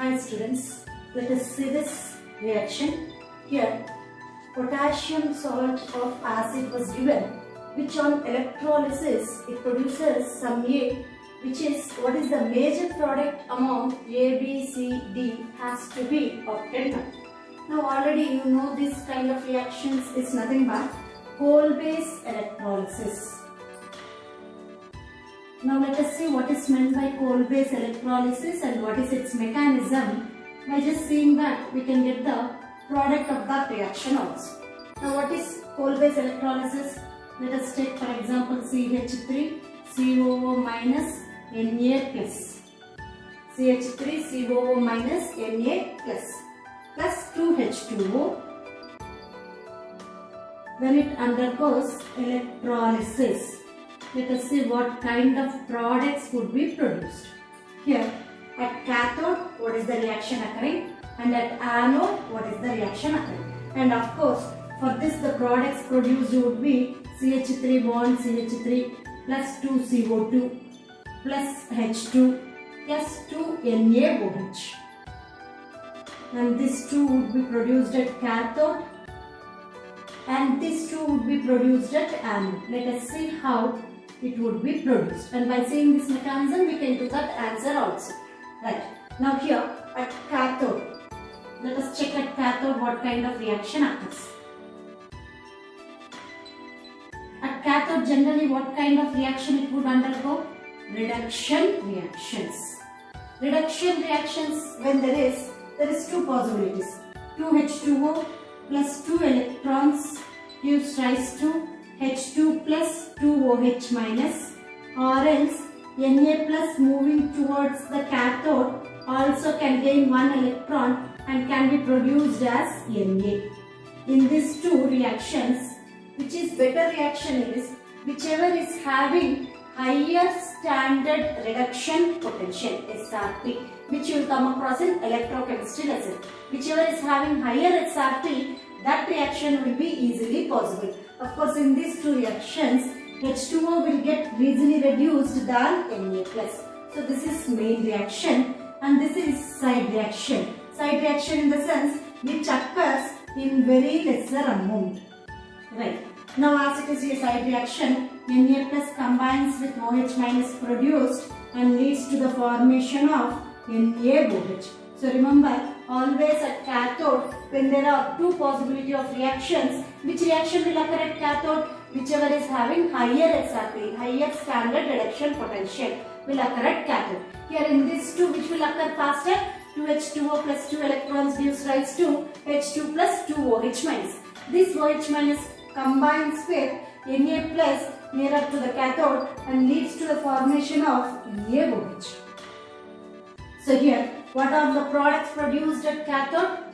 Hi students, let us see this reaction. Here, potassium salt of acid was given, which on electrolysis it produces some A, which is what is the major product among A, B, C, D has to be obtained. Now already you know this kind of reactions is nothing but coal-based electrolysis. Now let us see what is meant by coal-based electrolysis and what is its mechanism. By just seeing that, we can get the product of that reaction also. Now what is coal-based electrolysis? Let us take for example CH3 COO minus Na plus. CH3 COO minus Na plus 2H2O. When it undergoes electrolysis, let us see what kind of products would be produced. Here, at cathode, what is the reaction occurring? And at anode, what is the reaction occurring? And of course, for this the products produced would be CH3 bond CH3 plus 2CO2 plus H2 plus 2NaOH. And this 2 would be produced at cathode and this 2 would be produced at anode. Let us see how it would be produced, and by seeing this mechanism we can do that answer also. Right, now here at cathode, let us check at cathode what kind of reaction occurs. At cathode generally what kind of reaction it would undergo? Reduction reactions. Reduction reactions, when there is two possibilities. 2H2O plus 2 electrons gives rise to H2 plus 2OH minus, or else Na plus moving towards the cathode also can gain 1 electron and can be produced as Na. In these two reactions, which is better reaction is whichever is having higher standard reduction potential SRP, which you will come across in electrochemistry lesson. Whichever is having higher SRP, that reaction will be easily possible. Of course, in these two reactions, H2O will get easily reduced than Na+. So this is main reaction and this is side reaction. Side reaction in the sense which occurs in very lesser amount. Right. Now as it is a side reaction, Na plus combines with OH minus produced and leads to the formation of NaOH. So remember, always at cathode, when there are two possibility of reactions, which reaction will occur at cathode? Whichever is having higher SRP, higher standard reduction potential will occur at cathode. Here in these two, which will occur faster? 2H2O plus 2 electrons gives rise to H2 plus 2OH minus. This OH minus combines with Na plus nearer to the cathode and leads to the formation of NaOH. So here, what are the products produced at cathode?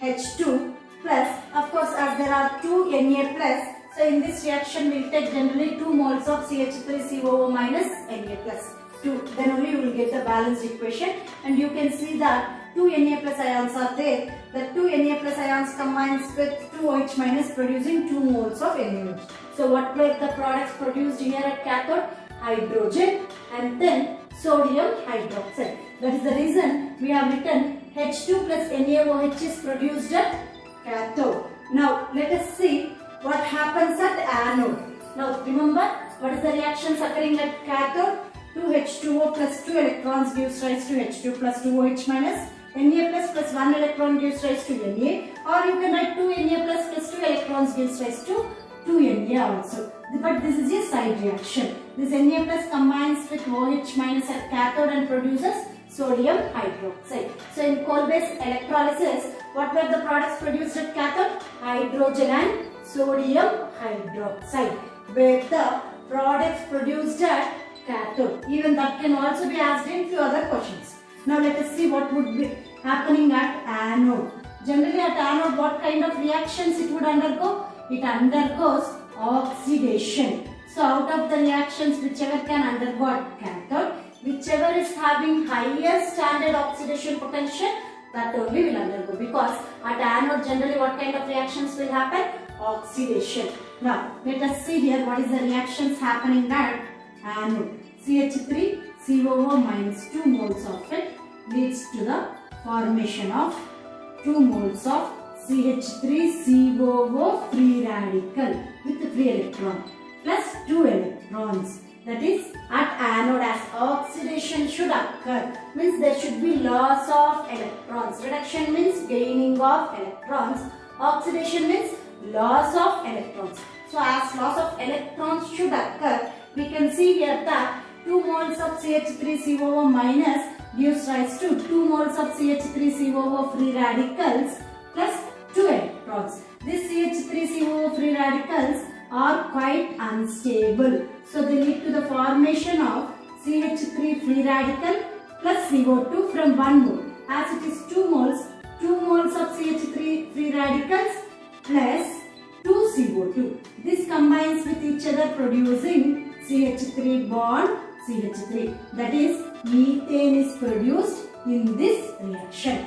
H2 plus, of course as there are 2 Na plus, so in this reaction we will take generally 2 moles of CH3COO minus Na plus 2. Then only you will get the balanced equation, and you can see that 2 Na plus ions are there. The 2 Na plus ions combines with 2 OH minus producing 2 moles of NaOH. So what were the products produced here at cathode? Hydrogen and then sodium hydroxide. That is the reason we have written H2 plus NaOH is produced at cathode. Now let us see what happens at anode. Now remember, what is the reactions occurring at cathode? 2H2O plus 2 electrons gives rise to H2 plus 2OH minus. Na plus 1 electron gives rise to Na, or you can write 2 Na plus 2 electrons gives rise to 2 Na also. But this is a side reaction. This Na plus combines with OH minus at cathode and produces sodium hydroxide. So in coal-based electrolysis, what were the products produced at cathode? Hydrogen and sodium hydroxide were the products produced at cathode. Even that can also be asked in few other questions. Now let us see what would be happening at anode. Generally at anode, what kind of reactions it would undergo? It undergoes oxidation. So out of the reactions, whichever can undergo at cathode, whichever is having higher standard oxidation potential, that only will undergo, because at anode generally what kind of reactions will happen? Oxidation. Now let us see here what is the reactions happening at anode. CH3 COO minus 2 moles of it leads to the formation of 2 moles of CH3COO free radical with free electron plus 2 electrons. That is, at anode as oxidation should occur, means there should be loss of electrons. Reduction means gaining of electrons. Oxidation means loss of electrons. So as loss of electrons should occur, we can see here that 2 moles of CH3COO minus gives rise to 2 moles of CH3COO free radicals plus 2 electrons. These CH3COO free radicals are quite unstable. So they lead to the formation of CH3 free radical plus CO2 from 1 mole. As it is 2 moles of CH3 free radicals plus 2 CO2. This combines with each other producing CH3 bond CH3. That is, methane is produced in this reaction.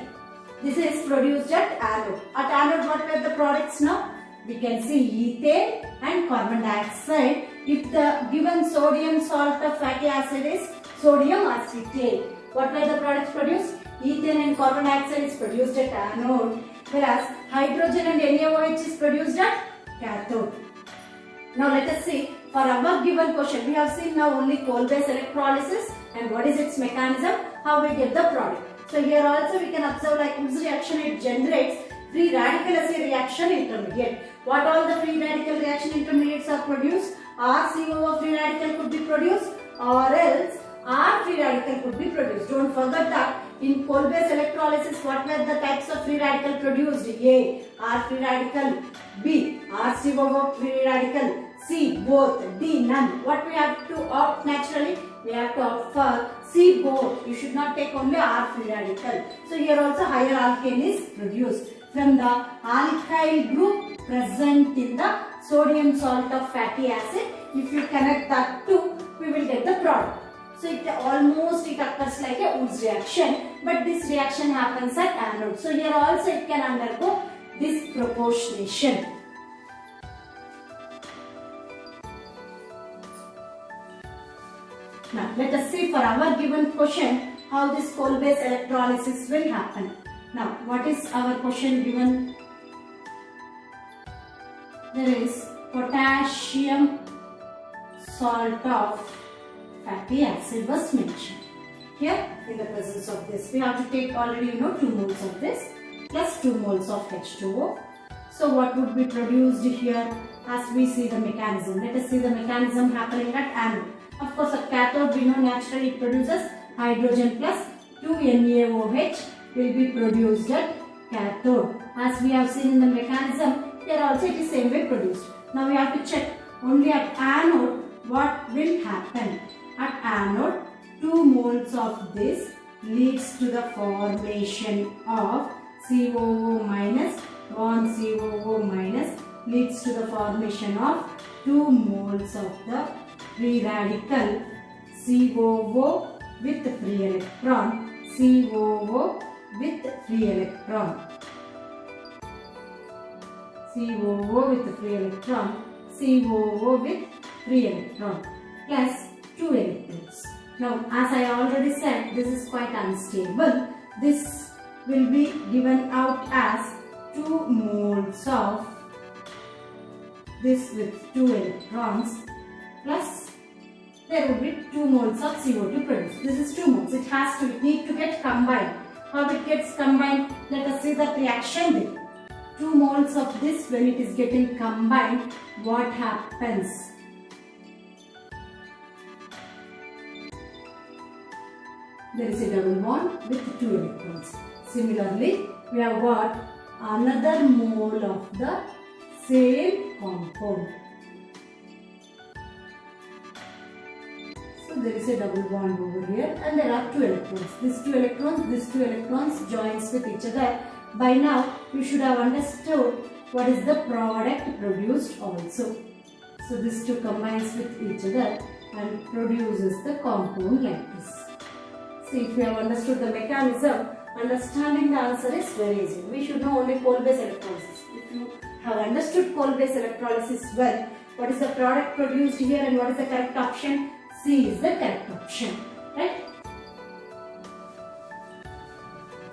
This is produced at anode. At anode, what were the products now? We can see ethane and carbon dioxide. If the given sodium salt of fatty acid is sodium acetate, what were the products produced? Ethane and carbon dioxide is produced at anode, whereas hydrogen and NaOH is produced at cathode. Now let us see, for our given question, we have seen now only coal-based electrolysis and what is its mechanism, how we get the product. So here also we can observe, like Woods reaction, it generates free radical as a reaction intermediate. What all the free radical reaction intermediates are produced? RCOO free radical could be produced, or else R free radical could be produced. Don't forget that in coal-based electrolysis, what were the types of free radical produced? A, R free radical; B, RCOO free radical; C, both; D, none. What we have to opt naturally? We have to opt for C, both. You should not take only R free radical. So here also higher alkane is produced from the alkyl group present in the sodium salt of fatty acid. If you connect that two, we will get the product. So it occurs like a Woods reaction, but this reaction happens at anode. So here also it can undergo disproportionation. Now let us see for our given question how this coal-based electrolysis will happen. Now what is our question given? There is potassium salt of fatty acid was mentioned. Here in the presence of this, we have to take already 2 moles of this plus 2 moles of H2O. So what would be produced here as we see the mechanism? Let us see the mechanism happening at anode. Of course, a cathode we know naturally it produces hydrogen plus 2 NaOH will be produced at cathode. As we have seen in the mechanism, here also it is same way produced. Now we have to check only at anode what will happen. At anode, 2 moles of this leads to the formation of COO minus, bond COO minus leads to the formation of 2 moles of the free radical COO with free electron, COO with free electron, COO with free electron, COO with free electron plus 2 electrons. Now as I already said, this is quite unstable. This will be given out as 2 moles of this with 2 electrons plus there will be 2 moles of CO2 produced. This is 2 moles. It need to get combined. How it gets combined? Let us see the reaction there. 2 moles of this, when it is getting combined, what happens? There is a double bond with 2 electrons. Similarly, we have got another mole of the same compound. So there is a double bond over here and there are 2 electrons. These 2 electrons joins with each other. By now, you should have understood what is the product produced also. So these 2 combines with each other and produces the compound like this. See, if you have understood the mechanism, understanding the answer is very easy. We should know only coal-based electrolysis. If you have understood coal-based electrolysis well, what is the product produced here and what is the correct option? C is the correct option, right?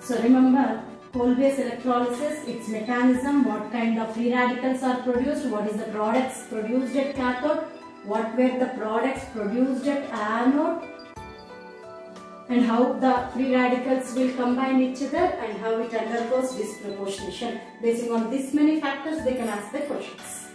So remember, Hole-based electrolysis, its mechanism, what kind of free radicals are produced, what is the products produced at cathode, what were the products produced at anode, and how the free radicals will combine each other and how it undergoes disproportionation. Basing on this many factors, they can ask the questions.